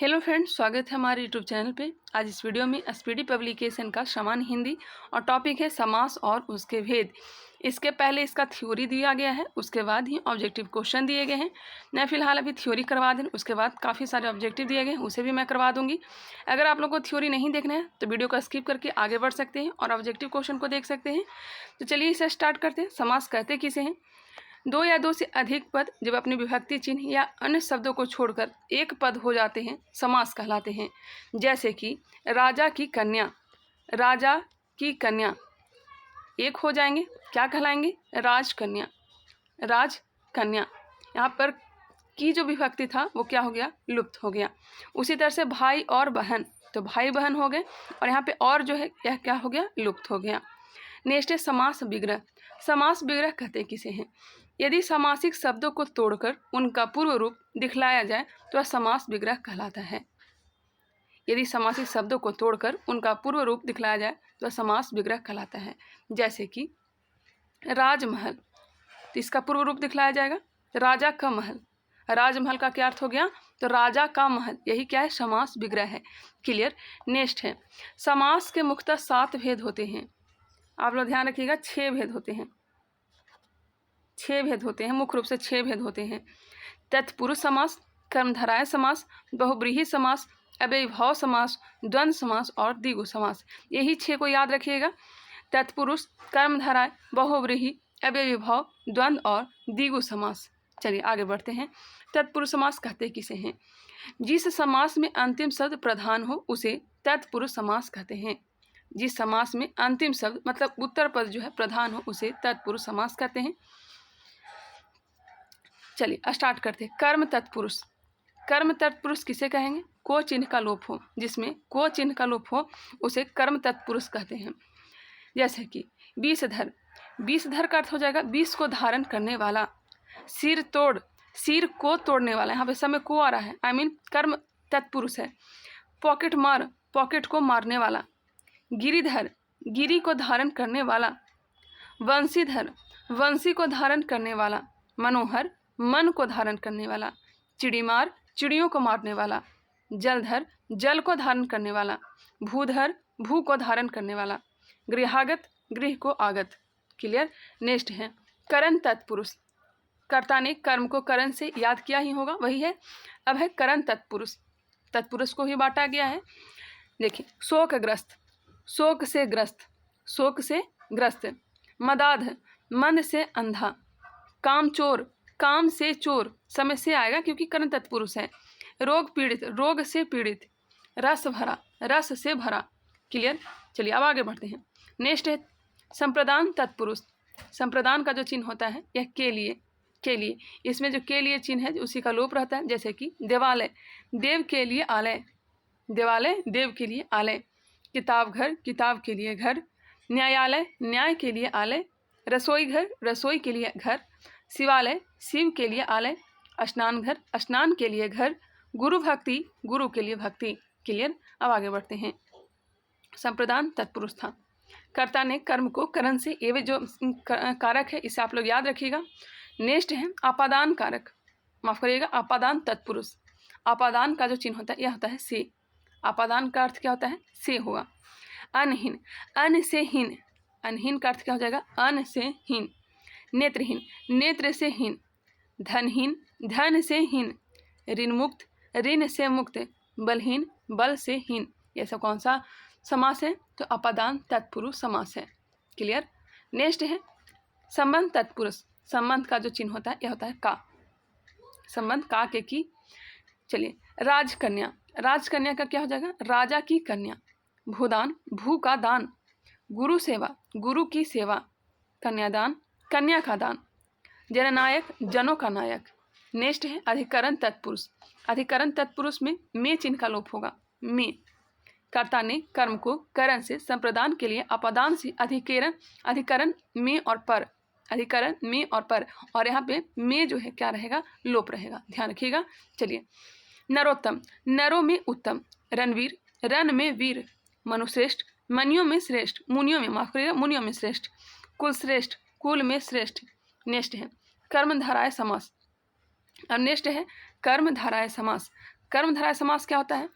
Hello friends, स्वागत है हमारे यूट्यूब चैनल पे। आज इस वीडियो में एसपीडी पब्लिकेशन का सामान्य हिंदी और टॉपिक है समास और उसके भेद। इसके पहले इसका थ्योरी दिया गया है, उसके बाद ही ऑब्जेक्टिव क्वेश्चन दिए गए हैं। मैं फ़िलहाल अभी थ्योरी करवा दूँ, उसके बाद काफ़ी सारे ऑब्जेक्टिव दिए गए हैं, उसे भी मैं करवा दूँगी। अगर आप लोगों को थ्योरी नहीं देखना है तो वीडियो को स्किप करके आगे बढ़ सकते हैं और ऑब्जेक्टिव क्वेश्चन को देख सकते हैं। तो चलिए इसे स्टार्ट करते हैं। समास कहते किसे हैं? दो या दो से अधिक पद जब अपने विभक्ति चिन्ह या अन्य शब्दों को छोड़कर एक पद हो जाते हैं, समास कहलाते हैं। जैसे कि राजा की कन्या, राजा की कन्या एक हो जाएंगे, क्या कहलाएंगे? राजकन्या, राजकन्या। यहाँ पर की जो विभक्ति था वो क्या हो गया? लुप्त हो गया। उसी तरह से भाई और बहन, तो भाई बहन हो गए, और यहाँ पे और जो है यह क्या हो गया? लुप्त हो गया। नेक्स्ट है समास विग्रह। समास विग्रह कहते किसे हैं? यदि समासिक शब्दों को तोड़कर उनका पूर्व रूप दिखलाया जाए तो वह समास विग्रह कहलाता है। यदि समासिक शब्दों को तोड़कर उनका पूर्व रूप दिखलाया जाए तो वह समास विग्रह कहलाता है। जैसे कि राजमहल, तो इसका पूर्व रूप दिखलाया जाएगा राजा का महल। राजमहल का क्या अर्थ हो गया? तो राजा का महल, यही क्या है? समास विग्रह है। क्लियर। नेक्स्ट है समास के मुख्यतः 7 भेद होते हैं। आप लोग ध्यान रखिएगा, 6 भेद होते हैं, 6 भेद होते हैं, मुख्य रूप से 6 भेद होते हैं। तत्पुरुष समास, कर्मधारय समास, बहुव्रीहि समास, अव्ययीभाव समास, द्वंद्व समास और द्विगु समास। यही 6 को याद रखिएगा। तत्पुरुष, कर्मधारय, बहुव्रीहि, अव्ययीभाव, द्वंद्व और द्विगु समास। चलिए आगे बढ़ते हैं। तत्पुरुष समास कहते किसे हैं? जिस समास में अंतिम शब्द प्रधान हो उसे तत्पुरुष समास कहते हैं। जिस समास में अंतिम शब्द मतलब उत्तर पद जो है प्रधान हो उसे तत्पुरुष समास कहते हैं। चलिए स्टार्ट करते हैं। कर्म तत्पुरुष। कर्म तत्पुरुष किसे कहेंगे? को चिन्ह का लोप हो, जिसमें को चिन्ह का लोप हो उसे कर्म तत्पुरुष कहते हैं। जैसे कि विषधर, विषधर का अर्थ हो जाएगा विष को धारण करने वाला। सिर तोड़, सिर को तोड़ने वाला, यहाँ पे समय को आ रहा है, आई मीन कर्म तत्पुरुष है। पॉकेट मार, पॉकेट को मारने वाला। गिरिधर, गिरी को धारण करने वाला। वंशीधर, वंशी को धारण करने वाला। मनोहर, मन को धारण करने वाला। चिड़ीमार, चिड़ियों को मारने वाला। जलधर, जल को धारण करने वाला। भूधर, भू को धारण करने वाला। गृहागत, गृह को आगत। क्लियर। नेक्स्ट है करण तत्पुरुष। कर्ता ने कर्म को करण से याद किया ही होगा, वही है। अब है करण तत्पुरुष। तत्पुरुष को ही बांटा गया है। देखिए शोकग्रस्त, शोक से ग्रस्त, शोक से ग्रस्त। मदाध, मंद से अंधा। कामचोर, काम से चोर, समय से आएगा क्योंकि करण तत्पुरुष है। रोग पीड़ित, रोग से पीड़ित। रस भरा, रस से भरा। क्लियर। चलिए अब आगे बढ़ते हैं। नेक्स्ट है संप्रदान तत्पुरुष। संप्रदान का जो चिन्ह होता है यह के लिए, के लिए, इसमें जो के लिए चिन्ह है उसी का लोप रहता है। जैसे कि देवालय, देव के लिए आलय, देवालय देव के लिए आलय। किताब घर, किताब के लिए घर। न्यायालय, न्याय के लिए आलय। रसोई घर, रसोई के लिए घर। शिवालय, शिव के लिए आलय। स्नान घर, स्नान के लिए घर। गुरु भक्ति, गुरु के लिए भक्ति। क्लियर। अब आगे बढ़ते हैं। संप्रदान तत्पुरुष था। कर्ता ने कर्म को करण से, ये जो कारक है इसे आप लोग याद रखिएगा। नेक्स्ट है आपादान कारक, माफ करिएगा आपादान तत्पुरुष। आपादान का जो चिन्ह होता है यह होता है से। आपादान का अर्थ क्या होता है? से हुआ। अनहीन, अन से हीन, अनहीन का अर्थ क्या हो जाएगा? अन से हीन। नेत्रहीन, नेत्र से हीन। धनहीन, धन से हीन। ऋण मुक्त, ऋण से मुक्त। बलहीन, बल से हीन। यह सब कौन सा समास है? तो अपादान तत्पुरुष समास है। क्लियर। नेक्स्ट है संबंध तत्पुरुष। संबंध का जो चिन्ह होता है यह होता है का। संबंध का के की। चलिए राजकन्या, राजकन्या का क्या हो जाएगा? राजा की कन्या। भूदान, भू का दान। गुरु सेवा, गुरु की सेवा। कन्यादान, कन्या का दान। जननायक, जनों का नायक। नेक्स्ट है अधिकरण तत्पुरुष। अधिकरण तत्पुरुष में चिन्ह का लोप होगा। में, कर्ता ने कर्म को करण से संप्रदान के लिए अपादान से अधिकरण, अधिकरण में और पर, अधिकरण में और पर, और यहाँ पे में जो है क्या रहेगा? लोप रहेगा, ध्यान रखिएगा। चलिए नरोत्तम, नरों में उत्तम। रणवीर, रन में वीर। मनुश्रेष्ठ, मनियों में श्रेष्ठ, मुनियों में, माफ करिएगा मुनियों में श्रेष्ठ। कुलश्रेष्ठ, कुल में श्रेष्ठ। नेक्स्ट है कर्मधाराय समास। अब नेक्स्ट है कर्मधाराय समास। कर्मधारय समास क्या होता है?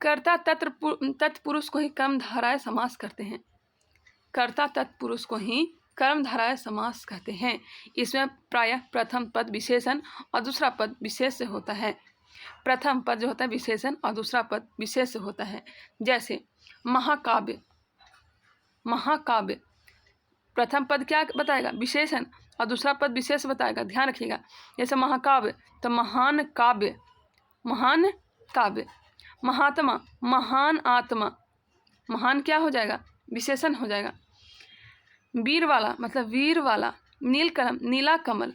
कर्ता तत्पुरुष को ही कर्मधारय समास करते हैं। कर्ता तत्पुरुष को ही कर्मधारय समास कहते हैं। इसमें प्रायः प्रथम पद विशेषण और दूसरा पद विशेष से होता है। प्रथम पद जो होता है विशेषण और दूसरा पद विशेष से होता है। जैसे महाकाव्य, महाकाव्य प्रथम पद क्या बताएगा? विशेषण, और दूसरा पद विशेष बताएगा, ध्यान रखिएगा। जैसे महाकाव्य तो महान काव्य, महान काव्य। महात्मा, महान आत्मा, महान क्या हो जाएगा? विशेषण हो जाएगा। वीर वाला मतलब वीर वाला, नीलकमल, नीला कमल।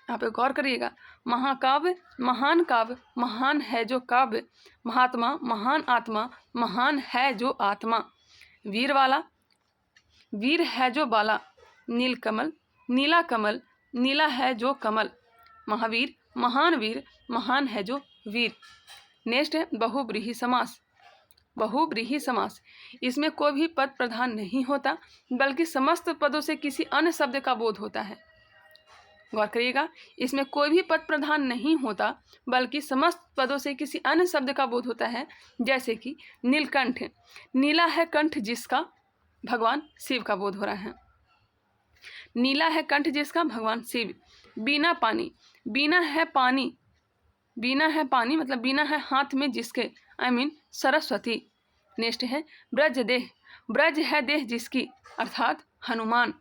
यहाँ पे गौर करिएगा, महाकाव्य, महान काव्य, महान है जो काव्य, महात्मा, महान आत्मा, महान है जो आत्मा। वीर वाला, वीर है जो बाला, नीलकमल, नीला कमल, नीला है जो कमल। महावीर, महान वीर, महान है जो वीर। नेक्स्ट है बहुब्रीहि समास। बहुब्रीहि समास, इसमें कोई भी पद प्रधान नहीं होता बल्कि समस्त पदों से किसी अन्य शब्द का बोध होता है। गौर करिएगा, इसमें कोई भी पद प्रधान नहीं होता बल्कि समस्त पदों से किसी अन्य शब्द का बोध होता है। जैसे कि नीलकंठ, नीला है कंठ जिसका, भगवान शिव का बोध हो रहा है। नीला है कंठ जिसका, भगवान शिव। बीना पानी, बीना है पानी, बीना है पानी मतलब बीना है हाथ में जिसके, सरस्वती। नेक्स्ट है ब्रज देह, ब्रज है देह जिसकी, अर्थात हनुमान।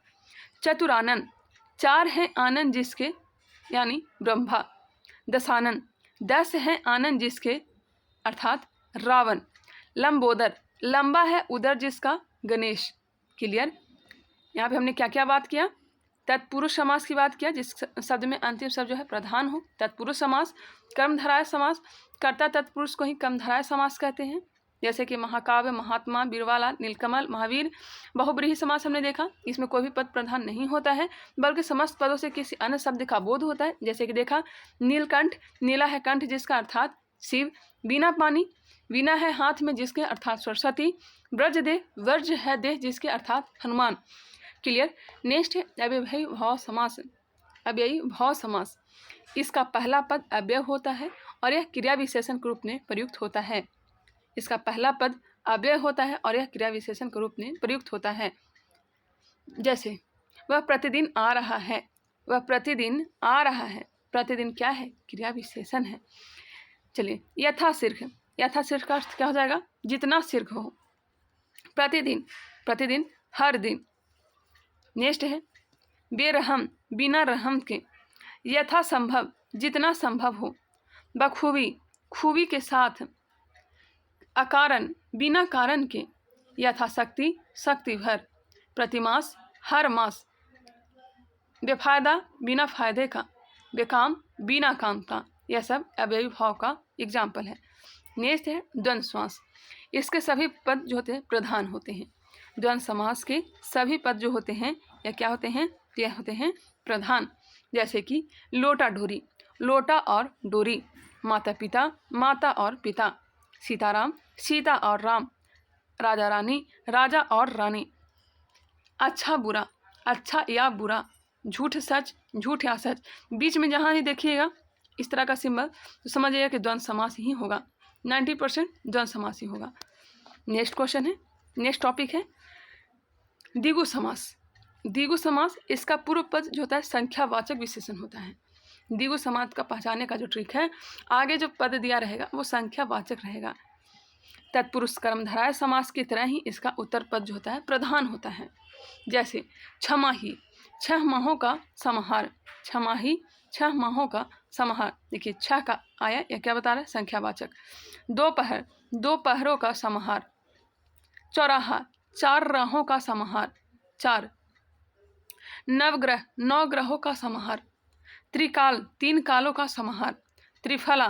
चतुरानन, चार है आनंद जिसके, यानी ब्रह्मा। दशानन, 10 है आनंद जिसके, अर्थात रावण। लंबोदर, लंबा है उदर जिसका, गणेश। क्लियर? यहाँ पे हमने क्या क्या बात किया? तत्पुरुष समास की बात किया, जिस शब्द में अंतिम शब्द जो है प्रधान हो, तत्पुरुष समास। कर्मधारय समास, कर्ता तत्पुरुष को ही कर्मधारय समास कहते हैं। जैसे कि महाकाव्य, महात्मा, बीरवाला, नीलकमल, महावीर। बहुब्रीहि समास हमने देखा, इसमें कोई भी पद प्रधान नहीं होता है बल्कि समस्त पदों से किसी अन्य शब्द का बोध होता है। जैसे कि देखा नीलकंठ, नीला है कंठ जिसका, अर्थात शिव। बीना पानी, वीणा है हाथ में जिसके, अर्थात सरस्वती। ब्रज देह, वर्ज है देह जिसके, अर्थात हनुमान। क्लियर? नेक्स्ट है अव्ययी भाव समास। अव्ययी भाव समास, इसका पहला पद अव्यय होता है और यह क्रिया विशेषण के रूप में प्रयुक्त होता है। इसका पहला पद अव्यय होता है और यह क्रिया विशेषण के रूप में प्रयुक्त होता है। जैसे वह प्रतिदिन आ रहा है, वह प्रतिदिन आ रहा है। प्रतिदिन क्या है? क्रिया विशेषण है। चलिए यथाशीघ्र, यथाशीघ्र का अर्थ क्या हो जाएगा? जितना शीघ्र हो। प्रतिदिन, प्रतिदिन हर दिन। नेक्स्ट है बेरहम, बिना रहम के। यथासंभव, जितना संभव हो। बखूबी, खूबी के साथ। अकारण, बिना कारण के। यथाशक्ति, शक्ति भर। प्रतिमास, हर मास। बेफायदा, बिना फायदे का। बेकाम, बिना काम का। यह सब अव्ययी भाव का एग्जाम्पल है। नेक्स्ट है द्वंद्व समास, इसके सभी पद जो होते हैं प्रधान होते हैं। द्वंद्व समास के सभी पद जो होते हैं या क्या होते हैं? यह होते हैं प्रधान। जैसे कि लोटा डोरी, लोटा और डोरी। माता पिता, माता और पिता। सीताराम, सीता और राम। राजा रानी, राजा और रानी। अच्छा बुरा, अच्छा या बुरा। झूठ सच, झूठ या सच। बीच में जहाँ ही देखिएगा इस तरह का सिंबल तो समझिएगा कि द्वंद्व समास ही होगा। 90% द्वंद्व समास ही होगा। नेक्स्ट क्वेश्चन है, नेक्स्ट टॉपिक है द्विगु समास। द्विगु समास, इसका पूर्व पद जो होता है संख्यावाचक विशेषण होता है। द्विगु समास का पहचानने का जो ट्रिक है, आगे जो पद दिया रहेगा वो संख्यावाचक रहेगा। तत्पुरुष कर्मधारय समास की तरह ही इसका उत्तर पद जो होता है प्रधान होता है। जैसे छमाही, 6 माहों का समाहार। छमाही, 6 माहों का समाहार। देखिए 6 का आया, यह क्या बता रहा है? संख्यावाचक। दोपहर, 2 पहरों का समाहार। चौराहा, 4 राहों का समाहार। 4। नवग्रह, 9 ग्रहों का समाहार। त्रिकाल, 3 कालों का समाहार। त्रिफला,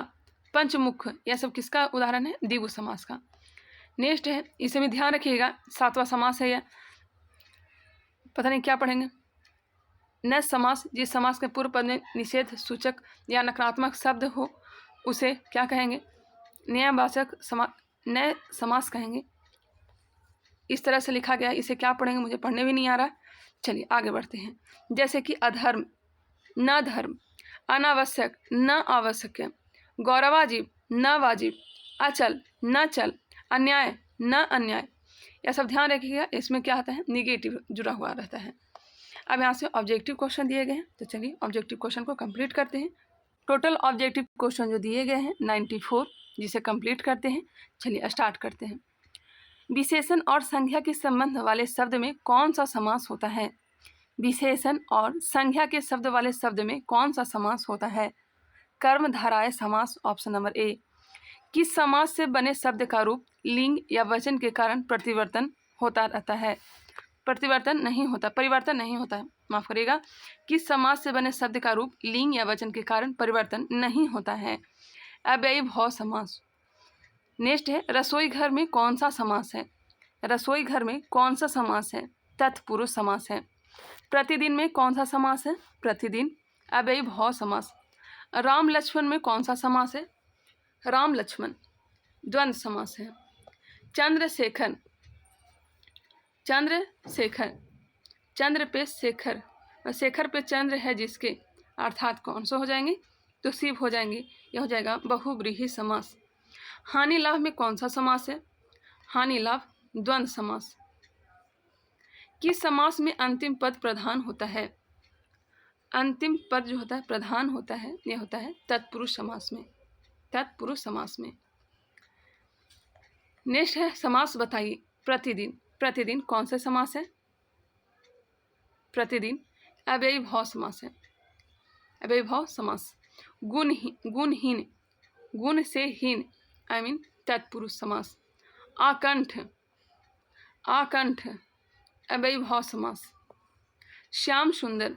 पंचमुख, यह सब किसका उदाहरण है? द्विगु समास का। नेक्स्ट है, इसे भी ध्यान रखिएगा, 7वां समास है यह। पता नहीं क्या पढ़ेंगे। न समास, जिस समास के पूर्व पद में निषेध सूचक या नकारात्मक शब्द हो उसे क्या कहेंगे? न्यायवाचक नए समास कहेंगे। इस तरह से लिखा गया, इसे क्या पढ़ेंगे? मुझे पढ़ने भी नहीं आ रहा। चलिए आगे बढ़ते हैं। जैसे कि अधर्म, न धर्म। अनावश्यक, न आवश्यक। गौरवाजीब न वाजिब, अचल न चल, अन्याय न अन्याय। यह सब ध्यान रखिएगा, इसमें क्या आता है, निगेटिव जुड़ा हुआ रहता है। अब यहाँ से ऑब्जेक्टिव क्वेश्चन दिए गए हैं, तो चलिए ऑब्जेक्टिव क्वेश्चन को कंप्लीट करते हैं। टोटल ऑब्जेक्टिव क्वेश्चन जो दिए गए हैं 94, जिसे कंप्लीट करते हैं। चलिए स्टार्ट करते हैं। विशेषण और संज्ञा के संबंध वाले शब्द में कौन सा समास होता है? विशेषण और संज्ञा के शब्द वाले शब्द में कौन सा समास होता है? कर्मधारय समास, ऑप्शन नंबर ए। किस समास से बने शब्द का रूप लिंग या वचन के कारण परिवर्तन होता रहता है? परिवर्तन नहीं होता है, माफ करिएगा। किस समास से बने शब्द का रूप लिंग या वचन के कारण परिवर्तन नहीं होता है? अव्ययीभाव समास। नेक्स्ट है, रसोई घर में कौन सा समास है? रसोई घर में कौन सा समास है? तत्पुरुष समास है। प्रतिदिन में कौन सा समास है? प्रतिदिन। अव्ययीभाव समास। राम लक्ष्मण में कौन सा समास है? राम लक्ष्मण। द्वंद्व समास है। चंद्रशेखर, चंद्रशेखर, चंद्र पे शेखर, शेखर पे चंद्र है जिसके, अर्थात कौन सा हो जाएंगे? तो शिव हो जाएंगे। यह हो जाएगा बहुव्रीहि समास। हानि लाभ में कौन सा समास है? हानि लाभ। द्वंद्व समास। किस समास में अंतिम पद प्रधान होता है? अंतिम पद जो होता है प्रधान होता है, यह होता है तत्पुरुष समास में। तत्पुरुष समास में। नेक्स्ट है, समास बताइए। प्रतिदिन, प्रतिदिन कौन सा समास है? प्रतिदिन। अव्ययीभाव समास है। अव्ययीभाव समास। गुणहीन, गुण से हीन, आई मीन तत्पुरुष समास। आकंठ, आकंठ, अव्ययीभाव समास। श्याम सुंदर,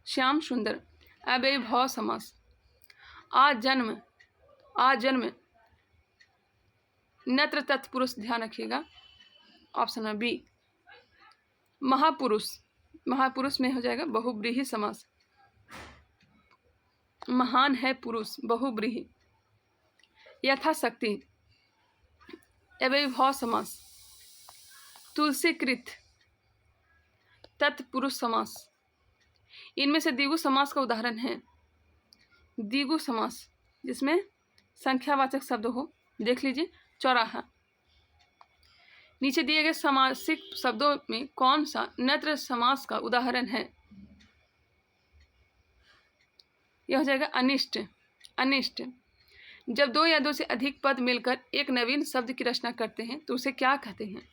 श्याम सुंदर, अव्ययीभाव समास। आजन्म, आजन्म, नत्र तत्पुरुष, ध्यान रखिएगा, ऑप्शन नंबर बी। महापुरुष, महापुरुष में हो जाएगा बहुव्रीहि समास। महान है पुरुष, बहुव्रीहि। यथाशक्ति, अव्ययीभाव समास। तुलसीकृत, तत्पुरुष समास। इनमें से द्विगु समास का उदाहरण है द्विगु समास, जिसमें संख्यावाचक शब्द हो। देख लीजिए, चौराहा। नीचे दिए गए समासिक शब्दों में कौन सा नत्र समास का उदाहरण है? यह हो जाएगा अनिष्ट, अनिष्ट। जब दो या दो से अधिक पद मिलकर एक नवीन शब्द की रचना करते हैं तो उसे क्या कहते हैं?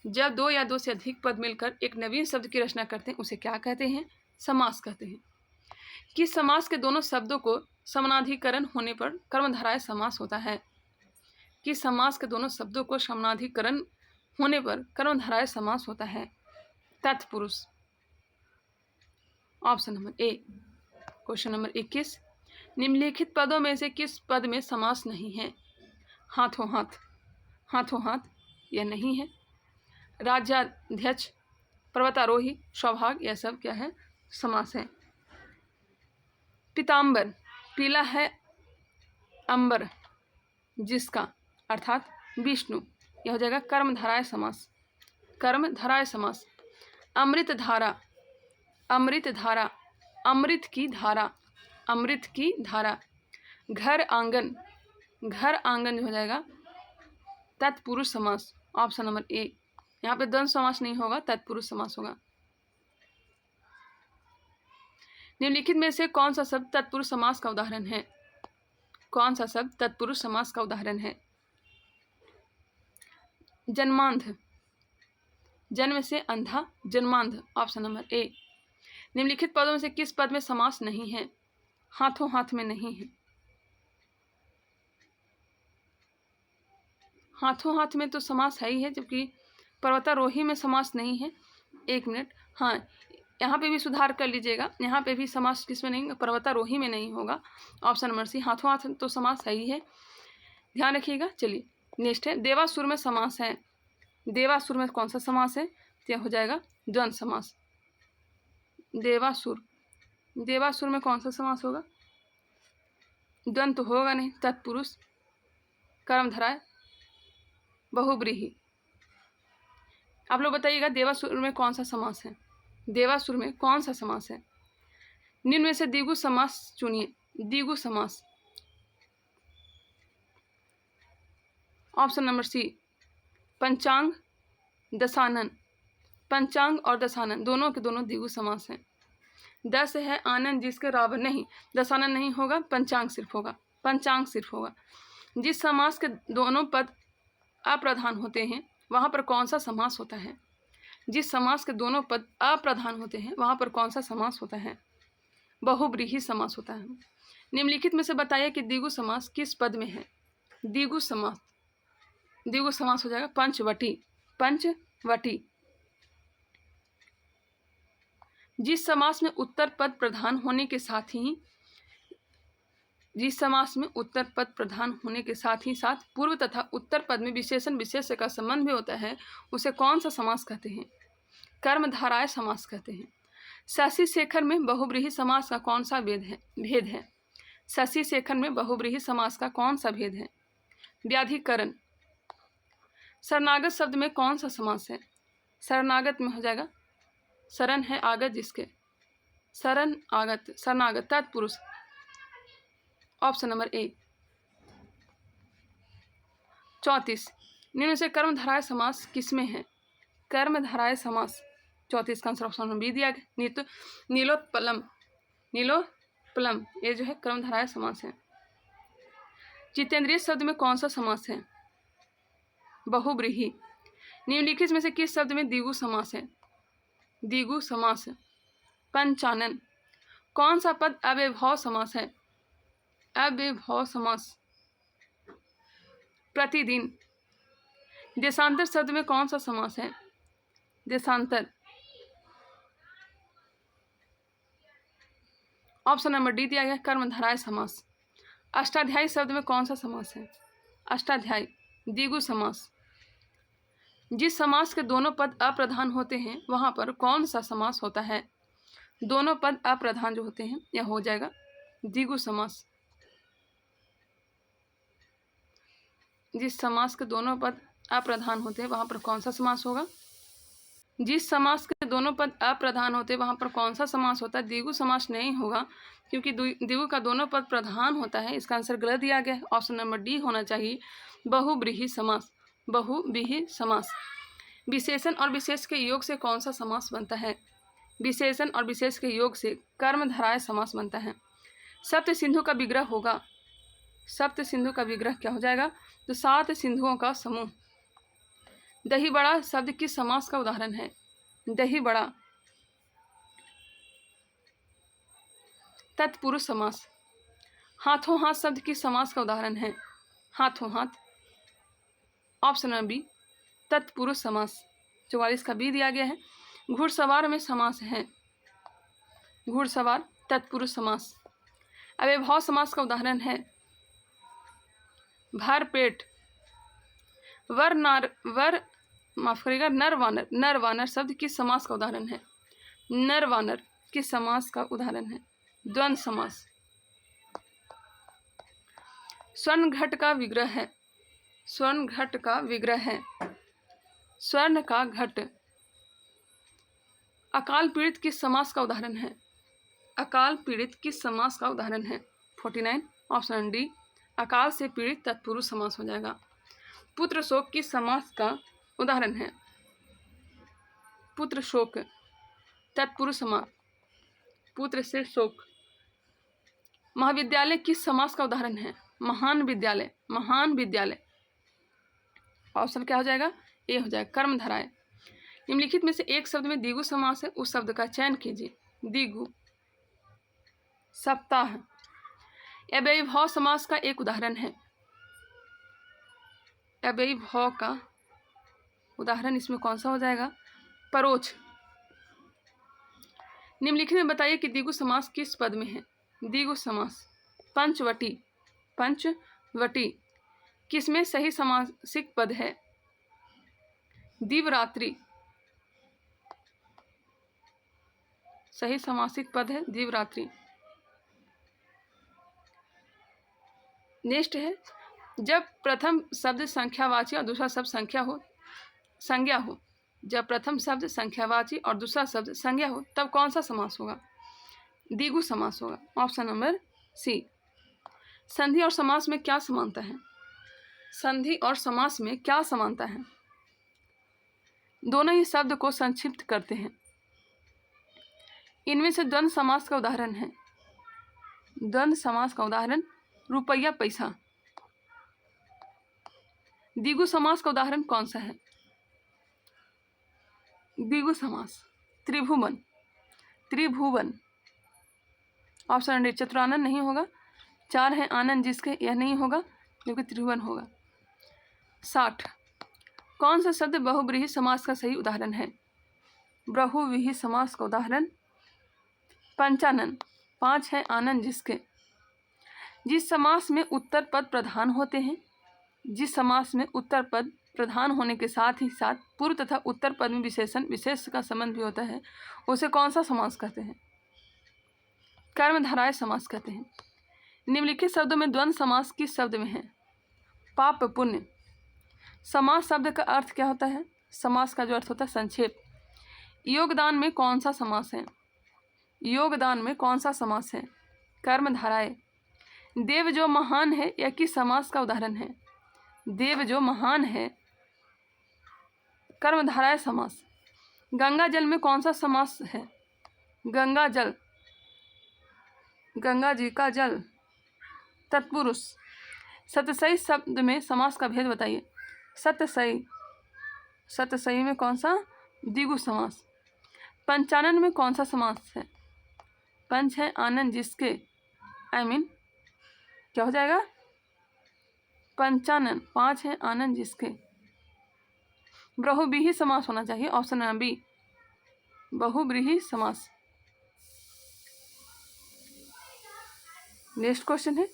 जब दो या दो से अधिक पद मिलकर एक नवीन शब्द की रचना करते हैं उसे क्या कहते हैं? समास कहते हैं। किस समास के दोनों शब्दों को समानाधिकरण होने पर कर्मधारय समास होता है? किस समास के दोनों शब्दों को समानाधिकरण होने पर कर्मधारय समास होता है? तत्पुरुष, option number A. Question number 21, निम्नलिखित पदों में से किस पद में समास नहीं है? हाथों हाथ, हाथों हाथ यह नहीं है। राज्याध्यक्ष, पर्वतारोही, सौभाग्य, यह सब क्या है? समास है। पीताम्बर, पीला है अंबर जिसका, अर्थात विष्णु, यह हो जाएगा कर्मधारय समास। कर्मधारय समास। अमृत धारा, अमृत धारा, अमृत की धारा, अमृत की धारा। घर आंगन, घर आंगन हो जाएगा तत्पुरुष समास, ऑप्शन नंबर ए। यहाँ पे द्वंद्व समास नहीं होगा, तत्पुरुष समास होगा। निम्नलिखित में से कौन सा शब्द तत्पुरुष समास का उदाहरण है? कौन सा शब्द तत्पुरुष समास का उदाहरण है? जन्मांध, जन्म से अंधा, जन्मांध, ऑप्शन नंबर ए। निम्नलिखित पदों में से किस पद में समास नहीं है? हाथों हाथ में नहीं है। हाथों हाथ में तो समास है ही है, जबकि पर्वतारोही में समास नहीं है। एक मिनट, हाँ यहाँ पे भी सुधार कर लीजिएगा, यहाँ पे भी समास किसमें नहीं, पर्वतारोही में नहीं होगा। ऑप्शन नंबर सी, हाथों हाथ तो समास है ही है, ध्यान रखिएगा। चलिए नेक्स्ट है, देवासुर में समास है। देवासुर में कौन सा समास है? तो यह हो जाएगा द्वंद्व समास। देवासुर, देवासुर में कौन सा समास होगा? द्वंद्व तो होगा नहीं, तत्पुरुष, कर्मधारय, बहुव्रीहि। आप लोग बताइएगा देवासुर में कौन सा समास है? देवासुर में कौन सा समास है? निम्न में से द्विगु समास चुनिए। द्विगु समास। ऑप्शन नंबर सी पंचांग दशानन। पंचांग और दशानन दोनों के दोनों द्विगु समास हैं। दस है आनंद जिसके रावण नहीं, दशानन नहीं होगा, पंचांग सिर्फ होगा, पंचांग सिर्फ होगा। जिस समास के दोनों पद अप्रधान होते हैं वहाँ पर कौन सा समास होता है? जिस समास के दोनों पद अप्रधान होते हैं वहाँ पर कौन सा समास होता है? बहुब्रीहि समास होता है। निम्नलिखित में से बताइए कि द्विगु समास किस पद में है? द्विगु समास, द्विगु समास हो जाएगा पंचवटी। पंचवटी। जिस समास में उत्तर पद प्रधान होने के साथ ही साथ पूर्व तथा उत्तर पद में विशेषण विशेष्य का संबंध भी होता है उसे कौन सा समास कहते हैं? कर्मधारय समास कहते हैं। शशि शेखर में बहुब्रीहि समास का कौन सा भेद है? शशि शेखर में बहुब्रीहि समास का कौन सा भेद है? व्याधिकरण। शरणागत शब्द में कौन सा समास है? शरणागत में हो जाएगा शरण है आगत जिसके, शरण आगत, शरणागत तत्पुरुष। Option number A. 34 निम्न से कर्मधारय समास किसमें है? कर्मधारय समास 34 का आंसर ऑप्शन नंबर बी दिया गया। नीलोत्पलम, नीलोत्पलम ये जो है कर्मधारय समास है। जितेंद्रिय शब्द में कौन सा समास है? बहुब्रीहि। निम्नलिखित में से किस शब्द में द्विगु समास है? द्विगु समास। पंचानन। कौन सा पद अव्ययभाव समास है? अव्ययभाव समास। प्रतिदिन। देशांतर शब्द में कौन सा समास है? देशांतर। ऑप्शन नंबर डी दिया गया कर्मधारय समास। अष्टाध्यायी शब्द में कौन सा समास है? अष्टाध्यायी द्विगु समास। जिस समास के दोनों पद अप्रधान होते हैं वहां पर कौन सा समास होता है? दोनों पद अप्रधान जो होते हैं यह हो जाएगा द्विगु समास। जिस समास के दोनों पद अप्रधान होते हैं वहां पर कौन सा समास होगा? जिस समास के दोनों पद अप्रधान होते हैं वहां पर कौन सा समास होता है? द्विगु समास नहीं होगा क्योंकि द्विगु का दोनों पद प्रधान होता है। इसका आंसर गलत दिया गया है। ऑप्शन नंबर डी होना चाहिए बहुब्रीहि समास। बहुब्रीहि समास। विशेषण और विशेष के योग से कौन सा समास बनता है? विशेषण और विशेष के योग से कर्मधारय समास बनता है। सप्त सिंधु का विग्रह होगा। सप्त सिंधु का विग्रह क्या हो जाएगा? तो 7 सिंधुओं का समूह। दही बड़ा शब्द किस समास का उदाहरण है? दही बड़ा तत्पुरुष समास। हाथों हाथ शब्द किस समास का उदाहरण है? हाथों हाथ। ऑप्शन नंबर बी तत्पुरुष समास। 44 का बी दिया गया है। घुड़सवार में समास है। घुड़सवार तत्पुरुष समास। अव्ययभाव समास का उदाहरण है भर पेट। नर वानर। नर वानर शब्द किस समास का उदाहरण है? नर वानर किस समास का उदाहरण है? द्वंद्व समास। स्वर्ण घट का विग्रह है। स्वर्ण घट का विग्रह है। स्वर्ण का घट। अकाल पीड़ित किस समास का उदाहरण है? अकाल पीड़ित किस समास का उदाहरण है? 49 ऑप्शन डी अकाल से पीड़ित तत्पुरुष समास हो जाएगा। पुत्र शोक किस समास का उदाहरण है? पुत्र शोक तत्पुरुष समास। पुत्र से शोक। महाविद्यालय किस समास का उदाहरण है? महान विद्यालय। महान विद्यालय। ऑप्शन क्या हो जाएगा? ए हो जाएगा कर्मधारय। निम्नलिखित में से एक शब्द में द्विगु समास है उस शब्द का चयन कीजिए। द्विगु। सप्ताह। अव्ययभाव समास का एक उदाहरण है। अव्ययभाव का उदाहरण इसमें कौन सा हो जाएगा? परोक्ष। निम्नलिखित में बताइए कि द्विगु समास किस पद में है? द्विगु समास पंचवटी। पंचवटी। किसमें सही समासिक पद है? दिवरात्रि। सही समासिक पद है दिवरात्रि। नेक्स्ट है जब प्रथम शब्द संख्यावाची और दूसरा शब्द संज्ञा हो। जब प्रथम शब्द संख्यावाची और दूसरा शब्द संज्ञा हो तब कौन सा समास होगा? द्विगु समास होगा। Option number C. संधि और समास में क्या समानता है? संधि और समास में क्या समानता है? दोनों ही शब्द को संक्षिप्त करते हैं। इनमें से द्वंद्व समास का उदाहरण है। द्वंद्व समास का उदाहरण रुपया पैसा। द्विगु समास का उदाहरण कौन सा है? द्विगु समास त्रिभुवन। त्रिभुवन। ऑप्शन डी चतुरानन नहीं होगा। 4 है आनंद जिसके, यह नहीं होगा क्योंकि त्रिभुवन होगा। 60 कौन सा शब्द बहुव्रीहि समास का सही उदाहरण है? बहुव्रीहि समास का उदाहरण पंचानन। 5 है आनंद जिसके। जिस समास में उत्तर पद प्रधान होते हैं, जिस समास में उत्तर पद प्रधान होने के साथ ही साथ पूर्व तथा उत्तर पद में विशेषण विशेष का संबंध भी होता है, उसे कौन सा समास कहते हैं? कर्मधारय समास कहते हैं। निम्नलिखित शब्दों में द्वंद्व समास किस शब्द में है? पाप पुण्य। समास शब्द का अर्थ क्या होता है? समास का जो अर्थ होता है संक्षेप। योगदान में कौन सा समास है? योगदान में कौन सा समास है? कर्मधारय। देव जो महान है, यह किस समास का उदाहरण है? देव जो महान है, कर्मधारय समास। गंगा जल में कौन सा समास है? गंगा जल। गंगा जी का जल। तत्पुरुष। सतसई शब्द में समास का भेद बताइए। सतसई। सतसई में कौन सा? द्विगु समास। पंचानन में कौन सा समास है? पंच है आनंद जिसके, क्या हो जाएगा? पंचानन। 5 है आनंद जिसके। बहुव्रीहि समास होना चाहिए। ऑप्शन नंबर बी बहुव्रीहि समास। नेक्स्ट क्वेश्चन है,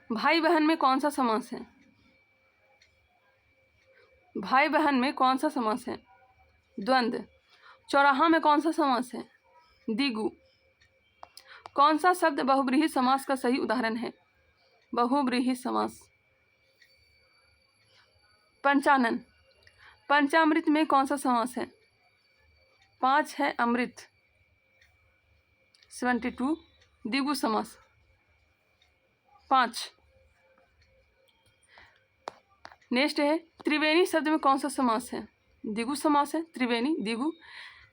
भाई बहन में कौन सा समास है? भाई बहन में कौन सा समास है? द्वंद्व। चौराहा में कौन सा समास है? द्विगु। कौन सा शब्द बहुव्रीहि समास का सही उदाहरण है? बहुव्रीहि समास। पंचानन। पंचामृत में कौन सा समास है? 5 है अमृत। 72 द्विगु समास। 5। नेक्स्ट है, त्रिवेणी शब्द में कौन सा समास है? द्विगु समास है। त्रिवेणी द्विगु।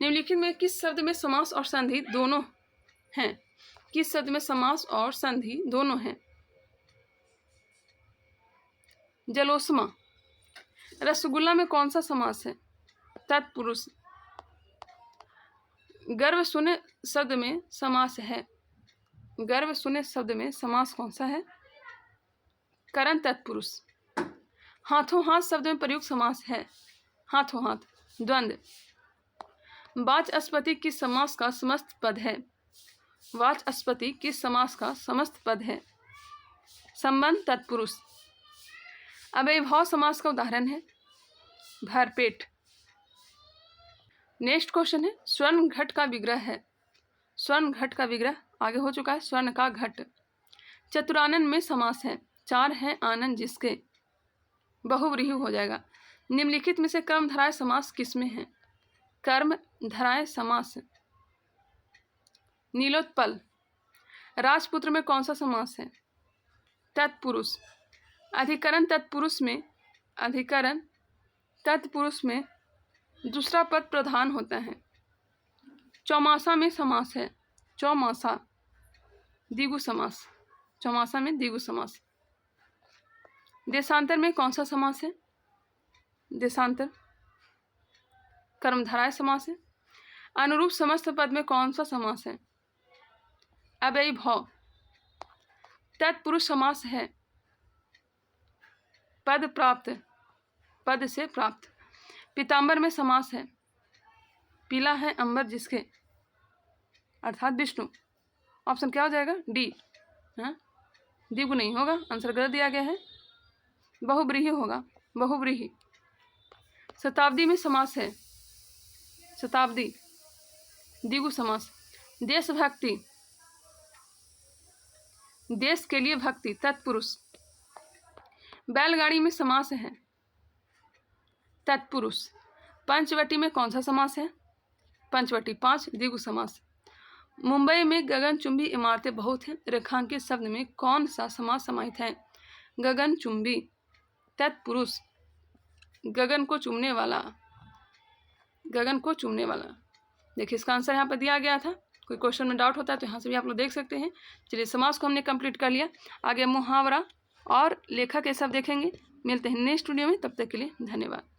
निम्नलिखित में किस शब्द में समास और संधि दोनों हैं? किस शब्द में समास और संधि दोनों हैं? जलोष्मा। रसगुल्ला में कौन सा समास है? तत्पुरुष। गर्व सुने शब्द में समास है। गर्व सुने शब्द में समास कौन सा है? करण तत्पुरुष। हाथों हाथ शब्द में प्रयुक्त समास है। हाथों हाथ द्वंद्व। वाचस्पति किस समास का समस्त पद है? वाचस्पति किस समास का समस्त पद है? संबंध तत्पुरुष। अव्ययभाव समास का उदाहरण है भरपेट। नेक्स्ट क्वेश्चन है, स्वर्ण घट का विग्रह है। स्वर्ण घट का विग्रह आगे हो चुका है। स्वर्ण का घट। चतुरानन में समास है। 4 है आनंद जिसके। बहुव्रीहि हो जाएगा। निम्नलिखित में से कर्मधारय समास किसमें है? कर्मधारय समास। नीलोत्पल। राजपुत्र में कौन सा समास है? तत्पुरुष। अधिकरण तत्पुरुष में, अधिकरण तत्पुरुष में दूसरा पद प्रधान होता है। चौमासा में समास है। चौमासा द्विगु समास। चौमासा में द्विगु समास। देशांतर में कौन सा समास है? देशांतर कर्मधारय समास है। अनुरूप समस्त पद में कौन सा समास है? अव्ययभाव। तत्पुरुष समास है। पद प्राप्त। पद से प्राप्त। पीतांबर में समास है। पीला है अंबर जिसके, अर्थात विष्णु। ऑप्शन क्या हो जाएगा? डी। हाँ, द्विगु नहीं होगा, आंसर गलत दिया गया है। बहुव्रीहि होगा। बहुव्रीहि। शताब्दी में समास है। शताब्दी द्विगु समास। देशभक्ति। देश के लिए भक्ति तत्पुरुष। बैलगाड़ी में समास है। तत्पुरुष। पंचवटी में कौन सा समास है? पंचवटी 5 द्विगु समास। मुंबई में गगनचुंबी इमारतें बहुत हैं, रेखांकित शब्द में कौन सा समास समाहित है? गगनचुंबी। तत्पुरुष गगन को चूमने वाला, गगन को चूमने वाला। देखिए इसका आंसर यहाँ पर दिया गया था। कोई क्वेश्चन में डाउट होता है तो यहाँ से भी आप लोग देख सकते हैं। चलिए समास को हमने कंप्लीट कर लिया। आगे मुहावरा और लेखक ये सब देखेंगे। मिलते हैं नेक्स्ट वीडियो में, तब तक के लिए धन्यवाद।